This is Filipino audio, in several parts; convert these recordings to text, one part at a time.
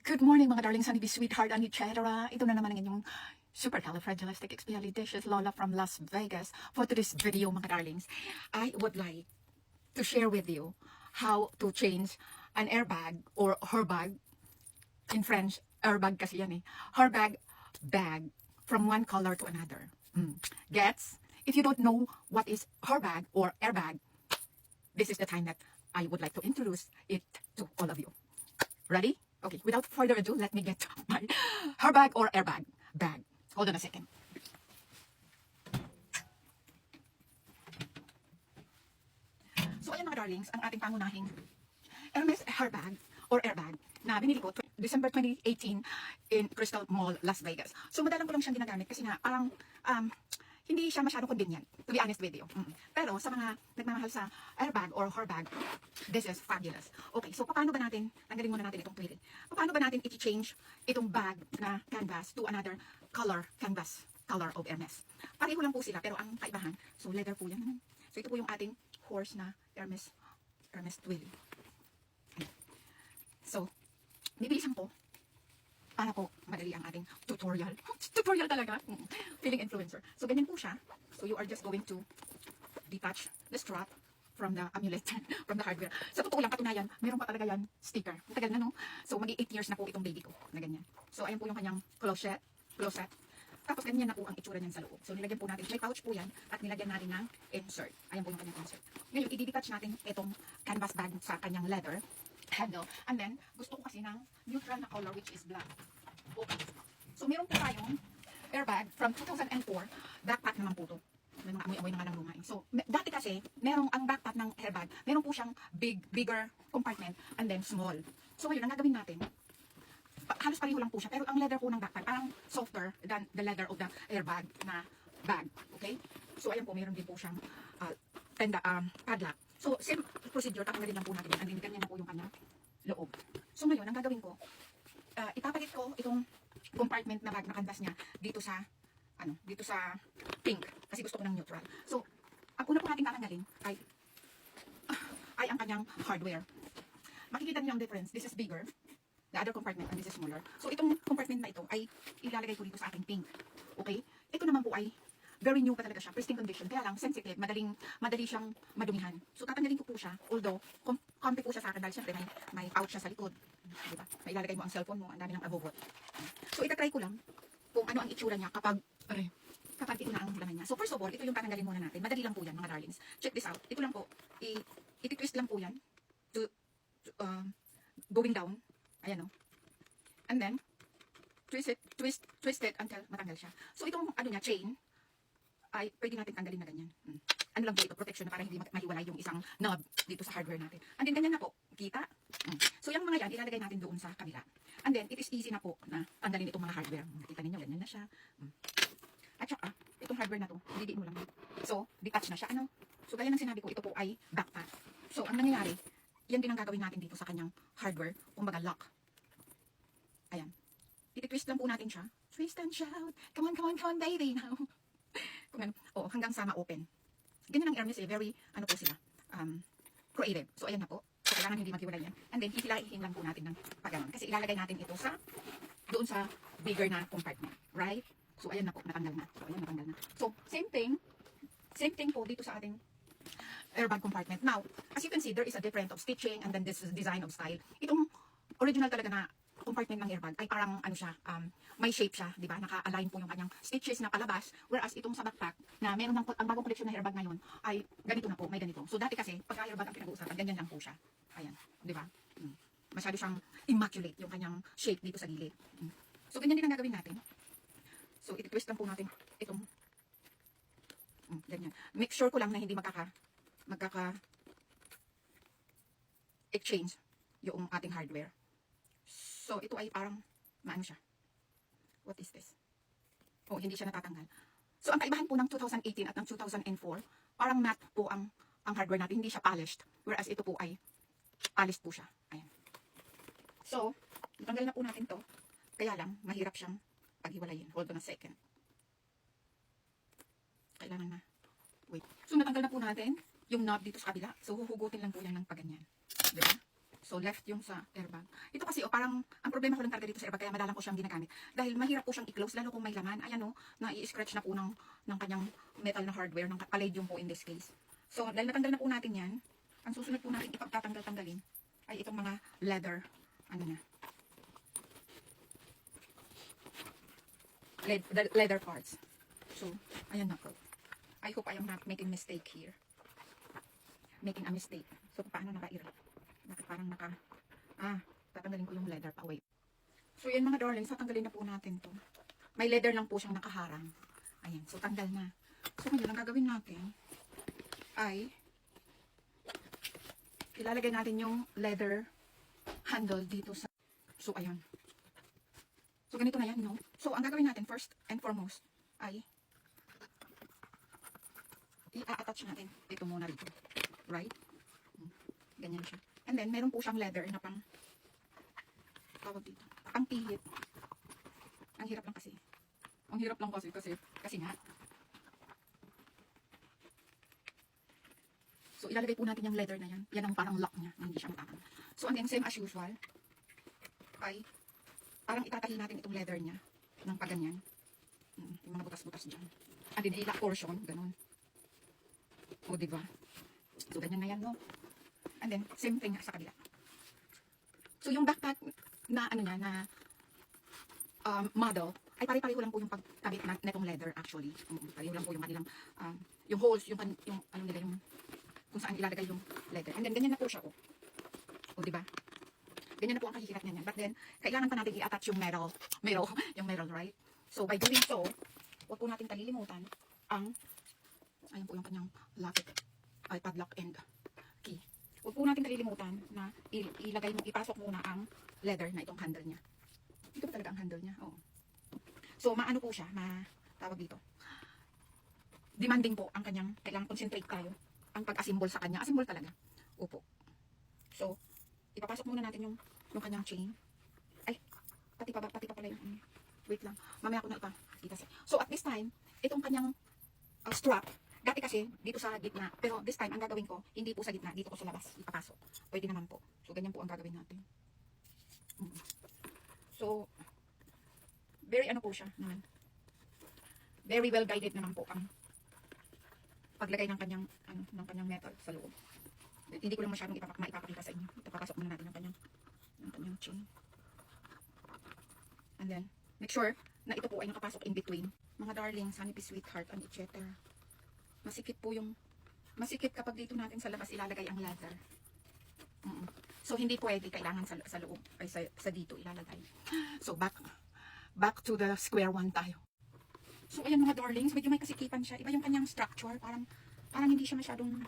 Good morning mga darling Sunny Bee Sweetheart and etc. Ito na naman ang inyong supercalifragilisticexpialidocious Lola from Las Vegas. For today's video mga darlings, I would like to share with you how to change an airbag or her bag. In French, airbag kasi yan eh. Her bag from one color to another. Gets? If you don't know what is her bag or airbag, this is the time that I would like to introduce it to all of you. Ready? Okay, without further ado, let me get my her bag or airbag bag. Hold on a second. So ayan mga darlings, ang ating pangunahing Hermes hair bag or airbag na binili ko December 2018 in Crystal Mall, Las Vegas. So madalang ko lang siyang ginagamit kasi nga parang hindi siya masyadong convenient, to be honest with you. Pero sa mga nagmamahal sa airbag or hair bag, this is fabulous. Okay, so paano ba natin, tanggalin muna natin itong twirl. Paano ba natin i-change itong bag na canvas to another canvas color of Hermes? Pareho lang po sila, pero ang kaibahan, so leather po yan. So ito po yung ating horse na Hermes twirl. So, bibilisan ko para po madali ang ating tutorial. Tutorial talaga. Feeling influencer. So, ganyan po siya. So, you are just going to detach the strap from the amulet, from the hardware. Sa totoo lang, katunayan, meron pa talaga yan sticker. Matagal na, no? So, mag-8 years na po itong baby ko na ganyan. So, ayan po yung kanyang closet. Tapos, ganyan na po ang itsura niyan sa loob. So, nilagyan po natin, may pouch po yan, at nilagyan natin ng insert. Ayan po yung kanyang insert. Ngayon, i-detach natin itong canvas bag sa kanyang leather handle. And then, gusto ko kasi ng neutral na color which is black. Okay. So, meron po tayong airbag from 2004. Backpack naman po to. May mga amoy-amoy naman ng luma. So, dati kasi, merong ang backpack ng airbag, meron po siyang bigger compartment and then small. So, ngayon, ang gagawin natin, halos pareho lang po siya. Pero ang leather po ng backpack, parang softer than the leather of the airbag na bag. Okay? So, ayan po, meron din po siyang padlock. So, same procedure, tatanggalin lang po natin yan. And then, ganyan na po yung kanyang loob. So, ngayon, ang gagawin ko, ipapalit ko itong compartment na bag na canvas niya dito sa pink. Kasi gusto ko ng neutral. So, ang una po natin tatanggalin ay ang kanyang hardware. Makikita niyo ang difference. This is bigger. The other compartment and this is smaller. So, itong compartment na ito ay ilalagay ko dito sa ating pink. Okay? Ito naman po ay very new pa talaga siya, pristine condition. Kaya lang, sensitive, madali siyang madumihan. So, tatanggalin ko po siya, although, comfy po siya sa akin dahil siyempre may pouch siya sa likod. Diba? May ilalagay mo ang cellphone mo, ang dami ng abobot. So, itatry ko lang kung ano ang itsura niya kapag ito na ang laman niya. So, first of all, ito yung tatanggalin muna natin. Madali lang po yan, mga darlings. Check this out. Ito lang po, iti-twist lang po yan to going down. Ayan o. And then, twist it until matanggal siya. So, itong ano niya, chain, ay pwede natin tanggalin na ganyan. Ano lang po ito, protection na para hindi mahiwalay yung isang knob dito sa hardware natin. And then ganyan na po, kita? So yung mga yan, ilalagay natin doon sa kabila. And then it is easy na po na tanggalin itong mga hardware. Nakita ninyo, ganyan na siya. At saka, itong hardware na to, didiin mo lang. So, detach na siya. Ano? So gaya ng sinabi ko, ito po ay backpack. So ang nangyayari, yan din ang gagawin natin dito sa kanyang hardware, kumbaga lock. Ayan. Iti-twist lang po natin siya. Twist and shout. Come on, baby. Now. Kung ano, hanggang sa ma-open. Ganyan ang Hermes very, po sila, creative. So, ayan na po. So, kailangan hindi maghiwalay yan. And then, hihilahin lang po natin ng pagganon. Kasi ilalagay natin ito doon sa bigger na compartment. Right? So, ayan na po, natanggal na. So, ayan, natanggal na. So, same thing po dito sa ating airbag compartment. Now, as you can see, there is a difference of stitching and then this is design of style. Itong original talaga na compartment ng airbag ay parang may shape siya, di ba? Naka-align po yung kanyang stitches na palabas, whereas itong sa backpack na meron ng ang bagong collection na airbag ngayon ay ganito na po, may ganito. So dati kasi pagka airbag ang pinag-uusapan, ganyan lang po siya. Ayan, di ba? Masyado siyang immaculate yung kanyang shape dito sa gilid. So ganyan din ang gagawin natin. So iti-twist lang po natin itong ganyan. Make sure ko lang na hindi exchange yung ating hardware. So, ito ay parang, maano siya? What is this? Oh, hindi siya natatanggal. So, ang kaibahan po ng 2018 at ng 2004, parang matte po ang hardware natin. Hindi siya polished. Whereas ito po ay polished po siya. Ayan. So, tanggalin na po natin to. Kaya lang, mahirap siyang paghiwalayin. Hold on a second. Kailangan na. Wait. So, natanggal na po natin yung knob dito sa kabila. So, huhugutin lang po yan ng paganyan. Diba? So, left yung sa airbag. Ito kasi, parang, ang problema ko lang talaga dito sa airbag, kaya madalang ko siyang ginagamit. Dahil mahirap po siyang i-close, lalo kung may laman. Ayan o, na-i-scratch na po ng kanyang metal na hardware, ng palladium po in this case. So, dahil natanggal na po natin yan, ang susunod po natin ipagtatanggal-tanggalin ay itong mga leather, leather parts. So, ayan na po. I hope I am not making mistake here. Making a mistake. So, paano naka-ira? Bakit parang tatanggalin ko yung leather pa. Wait. So, yan mga darlings, tatanggalin na po natin to. May leather lang po siyang nakaharang. Ayan. So, tanggal na. So, ngayon, ang gagawin natin ay ilalagay natin yung leather handle dito sa... So, ayan. So, ganito na yan, no? So, ang gagawin natin, first and foremost, ay i-attach natin ito muna rito. Right? Ganyan siya. And then, meron po siyang leather na pang tawag dito. Pang pihit. Ang hirap lang kasi. Ang hirap lang kasi nga. So, ilalagay po natin yung leather na yan. Yan ang parang lock niya. Hindi siya matapang. So, and then, same as usual, ay parang itatahi natin itong leather niya ng paganyan. Yung mga butas-butas dyan. And then, ila portion. Ganun. O, diba? So, ganyan na yan, no? And then, same thing sa kabila. So, yung backpack na, na model, ay pare-pareho lang po yung pagkabit na itong leather, actually. Pareho lang po yung kanilang, yung holes, yung kung saan ilalagay yung leather. And then, ganyan na po siya, o, diba? Ganyan na po ang kahihirap niya. But then, kailangan pa natin i-attach yung metal, yung metal, right? So, by doing so, huwag po natin kalilimutan ang, ayan po yung kanyang lock, ay padlock and key. Huwag po natin kalilimutan na ipasok muna ang leather na itong handle niya. Ito ba talaga ang handle niya? Oo. So, maano po siya, tawag dito. Demanding po ang kanyang, kailangan concentrate tayo ang pag-assemble sa kanya. Assemble talaga. Opo. So, ipapasok muna natin yung kanyang chain. Ay, pati pa pala yung, wait lang. Mamaya ko na ipakita siya. So, at this time, itong kanyang strap, dati kasi, dito sa gitna. Pero this time, ang gagawin ko, hindi po sa gitna. Dito ko sa labas. Ipapasok. Pwede naman po. So, ganyan po ang gagawin natin. So, very po siya naman. Very well guided naman po ang paglagay ng kanyang, metal sa loob. Hindi ko lang masyadong maipapakita sa inyo. Ipapasok muna natin yung kanyang chain. And then, make sure na ito po ay nakapasok in between. Mga darlings, honeybee sweetheart, and etc. Masikip kapag dito natin sa labas ilalagay ang leather. So, hindi pwede, kailangan sa loob, ay sa dito ilalagay. So, back to the square one tayo. So, ayan mga darlings, medyo may kasikipan siya. Iba yung kanyang structure, parang hindi siya masyadong,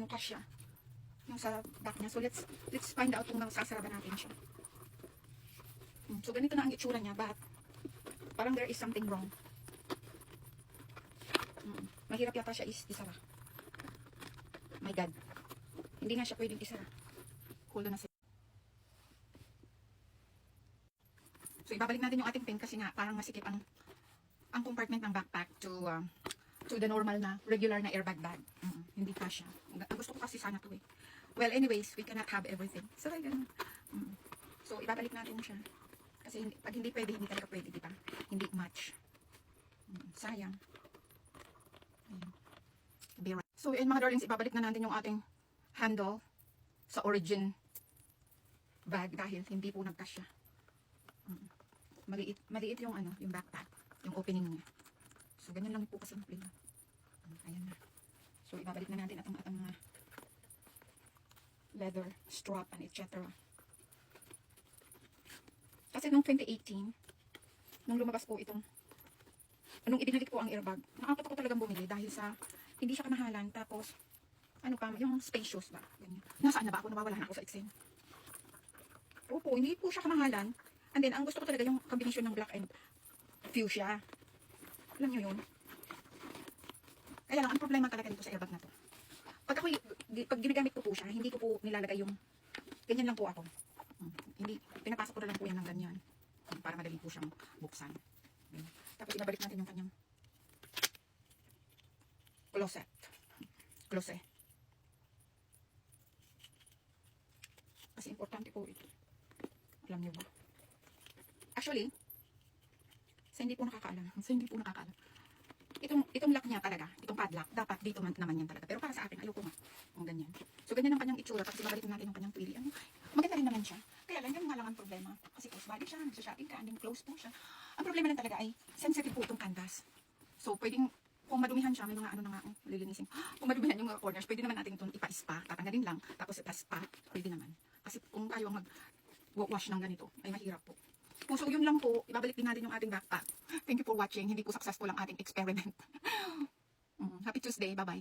kasya. Yung sa back niya. So, let's find out kung masasaraba natin siya. So, ganito na ang itsura niya, but parang there is something wrong. Mahirap yata siya isara. My God. Hindi nga siya pwedeng isara. Hold on na siya. So, ibabalik natin yung ating pin kasi nga parang masikip ang compartment ng backpack to the normal na, regular na airbag bag. Hindi pa siya. Ang gusto ko kasi sana to eh. Well, anyways, we cannot have everything. So, like, so, ibabalik natin siya. Kasi pag hindi pwede, hindi talaga pwede, di ba? Hindi match. Sayang. So, yun mga darlings, ibabalik na natin yung ating handle sa origin bag dahil hindi po nagkasya. Maliit yung yung backpack, yung opening niya. So, ganyan lang po kasimple. Ayan na. So, ibabalik na natin atong mga leather strap and etc. Kasi nung 2018, nung lumabas po itong, nung ibinalik po ang airbag, nakakatawa ko talagang bumili dahil sa, hindi siya kamahalan, tapos, yung spacious ba? Ganyan. Nasaan na ba ako? Nawawala na ako sa Excel. Opo, hindi po siya kamahalan. And then, ang gusto ko talaga yung combination ng black and fuchsia. Alam nyo yun? Kaya lang, ang problema talaga dito sa airbag na to. Pag ginagamit ko po siya, hindi ko po nilalagay yung, ganyan lang po ako. Hindi, pinapasok ko na lang po yan ng ganyan. Para madali po siyang buksan. Tapos, ibabalik natin yung kanyang closet. Kasi importante po ito. Alam niyo ba? Actually, sa hindi po nakakaalam. Itong lock niya talaga, itong padlock, dapat dito naman yan talaga. Pero para sa akin, ayoko nga. Ang ganyan. So, ganyan ang kanyang itsura. Tapos ibabalikin natin yung kanyang pili. Maganda rin naman siya. Kaya lang, ganun nga lang ang problema. Kasi close body siya, nagsa-shopping ka, and then close po siya. Ang problema lang talaga ay, sensitive po itong canvas. So, pwedeng, kung madumihan siya, may mga ano na nga, lilinisin. Kung madumihan yung mga corners, pwede naman natin itong ipa-spa. Tatanggalin lang, tapos ipa-spa, pwede naman. Kasi kung tayo ang mag-wash ng ganito, ay mahirap po. So, yun lang po. Ibabalik din natin yung ating backpack. Thank you for watching. Hindi po successful ang ating experiment. Happy Tuesday. Bye-bye.